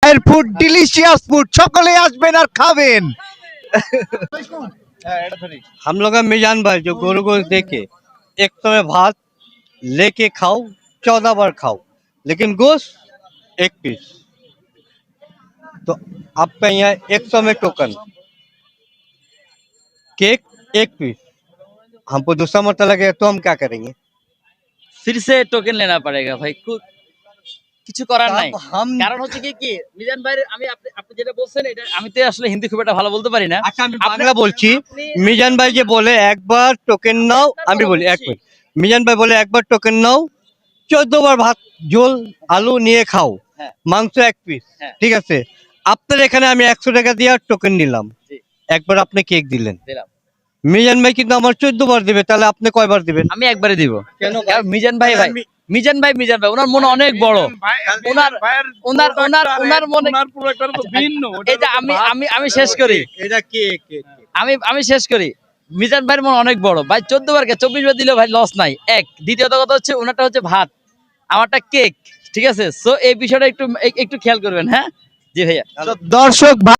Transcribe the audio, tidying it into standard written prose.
ভাইয়ের food delicious food, সকলে আসবেন আর খাবেন। हम लोग का मिजान भाई जो गोल गोल देके एक समय भात लेके खाओ 14 बार खाओ, लेकिन गोश्त एक पीस। तो आपका यहाँ 100 में टोकन, केक एक पीस। हमको दूसरा मरता लगेगा तो हम क्या करेंगे? फिर से टोकन लेना पड़ेगा भाई, কিছু করার নাই। अब हम কারণ হচ্ছে কি মিজান ভাই, আমি আপনি যেটা বলছেন এটা আমি তো আসলে হিন্দি খুব একটা ভালো বলতে পারি না। अच्छा আমি বাংলা বলছি। মিজান ভাই যে বলে একবার টোকেন নাও, আমি বলি এক মিনিট। মিজান ভাই বলে একবার টোকেন নাও, 14 বার ভাত ঝোল আলু নিয়ে খাও, হ্যাঁ। মাংস এক পিস, হ্যাঁ। ঠিক আছে। আপনার এখানে আমি 100 টাকা দিয়ে টোকেন নিলাম, জি। একবার আপনি কেক দিলেন। দিলাম। মিজান ভাই কিন্তু আমার 14 বার দিবে, তাহলে আপনি কয়বার দিবেন? আমি একবারে দিব। কেন কারণ মিজান ভাই মিজান ভাই ওনার মনে অনেক বড়। ওনার মনে এই যে আমি শেষ করি, এটা কেক আমি শেষ করি। মিজান ভাইয়ের মন অনেক বড় ভাই, 14 বার 24 বার দিলেও ভাই লস নাই। এক দ্বিতীয়ত কথা হচ্ছে ওনারটা হচ্ছে ভাত, আমারটা কেক, ঠিক আছে। সো এই বিষয়টা একটু খেয়াল করবেন। হ্যাঁ জি ভাইয়া। দর্শক